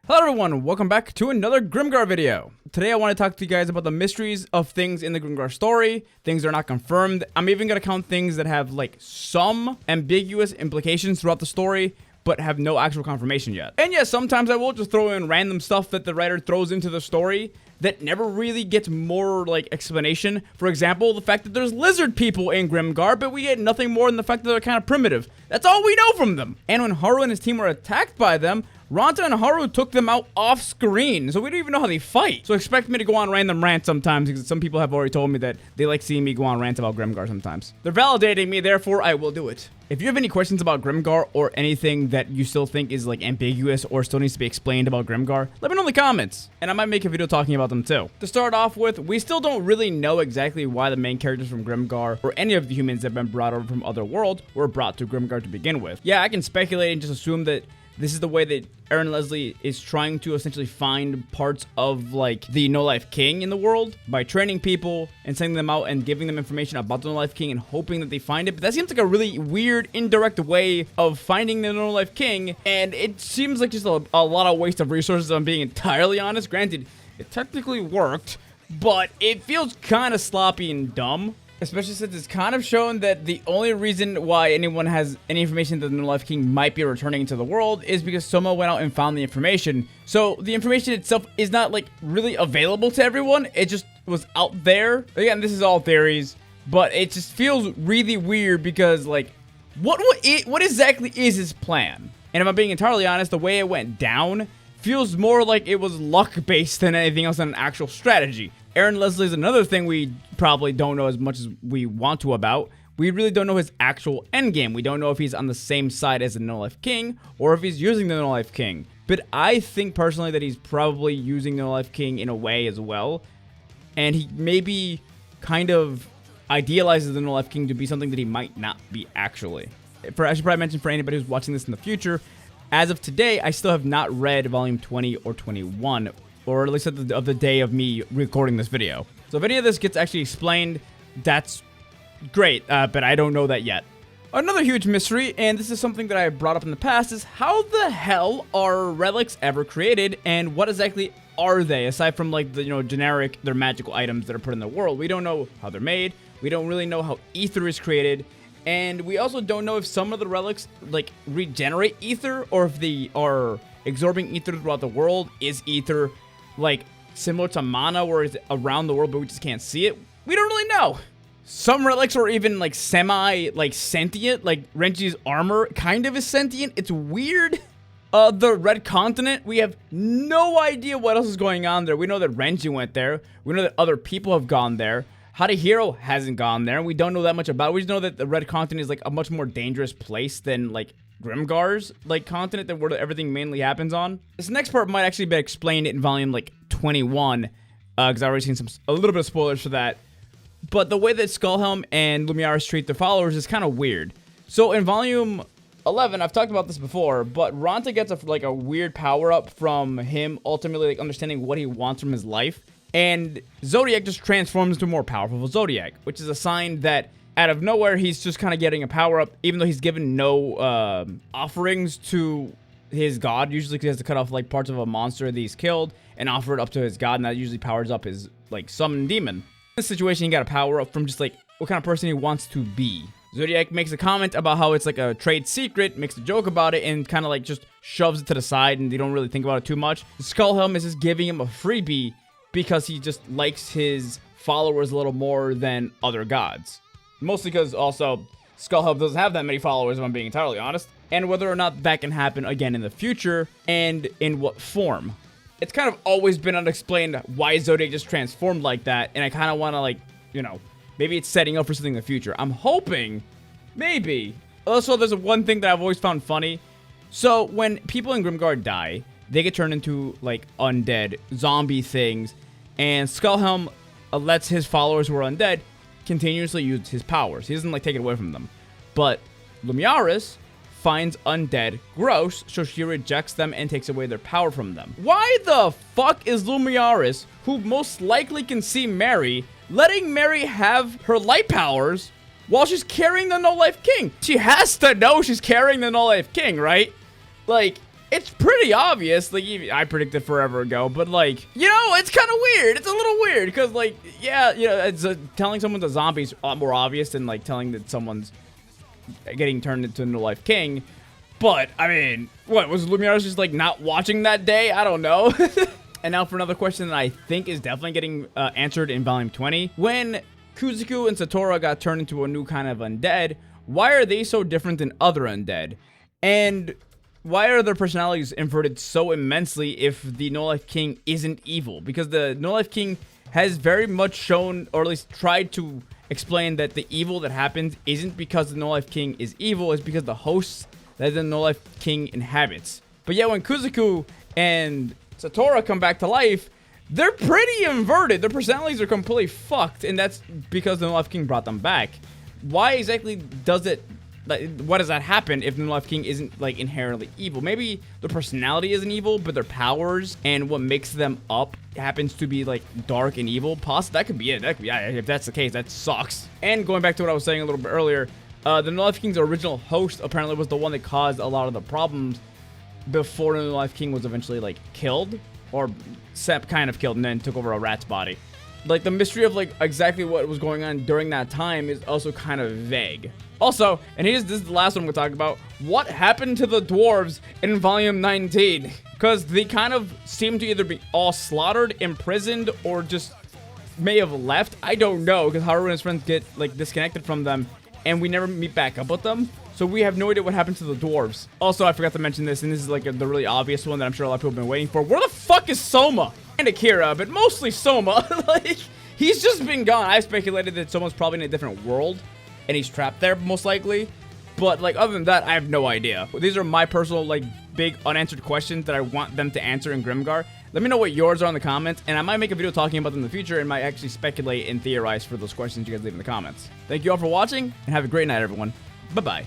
Hello everyone, welcome back to another Grimgar video. Today I want to talk to you guys about the mysteries of things in the Grimgar story, things that are not confirmed. I'm even going to count things that have like some ambiguous implications throughout the story, but have no actual confirmation yet. And yes, sometimes I will just throw in random stuff that the writer throws into the story that never really gets more like explanation. For example, the fact that there's lizard people in Grimgar, but we get nothing more than the fact that they're kind of primitive. That's all we know from them. And when Haru and his team were attacked by them, Ranta and Haru took them out off screen, so we don't even know how they fight. So expect me to go on random rants sometimes, because some people have already told me that they like seeing me go on rants about Grimgar sometimes. They're validating me, therefore I will do it. If you have any questions about Grimgar or anything that you still think is like ambiguous or still needs to be explained about Grimgar, let me know in the comments, and I might make a video talking about them too. To start off with, we still don't really know exactly why the main characters from Grimgar or any of the humans that have been brought over from other worlds were brought to Grimgar to begin with. Yeah, I can speculate and just assume that this is the way that Aaron Leslie is trying to essentially find parts of like the No Life King in the world by training people and sending them out and giving them information about the No Life King and hoping that they find it. But that seems like a really weird, indirect way of finding the No Life King, and it seems like just a lot of waste of resources, if I'm being entirely honest. Granted, it technically worked, but it feels kind of sloppy and dumb. Especially since it's kind of shown that the only reason why anyone has any information that the No Life King might be returning into the world is because Soma went out and found the information. So the information itself is not like really available to everyone. It just was out there. Again, this is all theories, but it just feels really weird because like, what exactly is his plan? And if I'm being entirely honest, the way it went down feels more like it was luck-based than anything else than an actual strategy. Aaron Leslie is another thing we probably don't know as much as we want to about. We really don't know his actual endgame. We don't know if he's on the same side as the No Life King or if he's using the No Life King. But I think personally that he's probably using the No Life King in a way as well. And he maybe kind of idealizes the No Life King to be something that he might not be actually. I should probably mention for anybody who's watching this in the future, as of today, I still have not read volume 20 or 21, or at least of the day of me recording this video. So if any of this gets actually explained, that's great, but I don't know that yet. Another huge mystery, and this is something that I brought up in the past, is how the hell are relics ever created, and what exactly are they, aside from like the, generic, they're magical items that are put in the world. We don't know how they're made, we don't really know how ether is created, and we also don't know if some of the relics like regenerate ether, or if they are absorbing ether throughout the world. Is ether like similar to mana where it's around the world but we just can't see it? We don't really know. Some relics are even like semi like sentient, like Renji's armor kind of is sentient. It's weird. The Red Continent, we have no idea what else is going on there. We know that Renji went there. We know that other people have gone there. Hadahiro hasn't gone there, and we don't know that much about it. We just know that the Red Continent is like a much more dangerous place than like Grimgar's like continent, that where everything mainly happens on. This next part might actually be explained in volume like 21, because I've already seen a little bit of spoilers for that. But the way that Skullhelm and Lumiaris treat their followers is kind of weird. So in volume 11, I've talked about this before, but Ranta gets a weird power up from him ultimately like understanding what he wants from his life. And Zodiac just transforms into a more powerful Zodiac, which is a sign that out of nowhere, he's just kind of getting a power-up, even though he's given no offerings to his god. Usually he has to cut off like parts of a monster that he's killed and offer it up to his god, and that usually powers up his like summoned demon. In this situation, he got a power-up from just like what kind of person he wants to be. Zodiac makes a comment about how it's like a trade secret, makes a joke about it, and kind of like just shoves it to the side, and they don't really think about it too much. Skullhelm is just giving him a freebie because he just likes his followers a little more than other gods. Mostly because also Skullhelm doesn't have that many followers, if I'm being entirely honest. And whether or not that can happen again in the future, and in what form. It's kind of always been unexplained why Zodiac just transformed like that, and I kind of want to like, maybe it's setting up for something in the future. I'm hoping, maybe. Also, there's one thing that I've always found funny. So when people in Grimgar die, they get turned into like undead, zombie things, and Skullhelm lets his followers who are undead continuously use his powers. He doesn't like take it away from them. But Lumiaris finds undead gross, so she rejects them and takes away their power from them. Why the fuck is Lumiaris, who most likely can see Mary, letting Mary have her light powers while she's carrying the No Life King? She has to know she's carrying the No Life King, right? Like, it's pretty obvious. Like, I predicted forever ago, but like, you know, it's kind of weird. It's a little weird because, like, yeah, you know, it's telling someone's a zombie is a lot more obvious than like telling that someone's getting turned into a no-life king. But I mean, what was Luminaris just like not watching that day? I don't know. And now for another question that I think is definitely getting answered in Volume 20. When Kuzuku and Satora got turned into a new kind of undead, why are they so different than other undead? And why are their personalities inverted so immensely if the No-Life King isn't evil? Because the No-Life King has very much shown, or at least tried to explain, that the evil that happens isn't because the No-Life King is evil, it's because the hosts that the No-Life King inhabits. But yet when Kuzuku and Satora come back to life, they're pretty inverted. Their personalities are completely fucked, and that's because the No-Life King brought them back. Why exactly does it, like, what does that happen if the No-Life King isn't, like, inherently evil? Maybe their personality isn't evil, but their powers and what makes them up happens to be, like, dark and evil. That could be it. Yeah, if that's the case, that sucks. And going back to what I was saying a little bit earlier, the No-Life King's original host apparently was the one that caused a lot of the problems before the No-Life King was eventually, like, killed, or kind of killed and then took over a rat's body. Like, the mystery of, like, exactly what was going on during that time is also kind of vague. Also, and this is the last one I'm gonna talk about, what happened to the dwarves in Volume 19? Because they kind of seem to either be all slaughtered, imprisoned, or just may have left. I don't know, because Haru and his friends get, like, disconnected from them, and we never meet back up with them. So we have no idea what happened to the dwarves. Also, I forgot to mention this, and this is like the really obvious one that I'm sure a lot of people have been waiting for. Where the fuck is Soma? And Akira, but mostly Soma. Like, he's just been gone. I speculated that Soma's probably in a different world, and he's trapped there, most likely. But, like, other than that, I have no idea. These are my personal, like, big unanswered questions that I want them to answer in Grimgar. Let me know what yours are in the comments, and I might make a video talking about them in the future and might actually speculate and theorize for those questions you guys leave in the comments. Thank you all for watching, and have a great night, everyone. Bye-bye.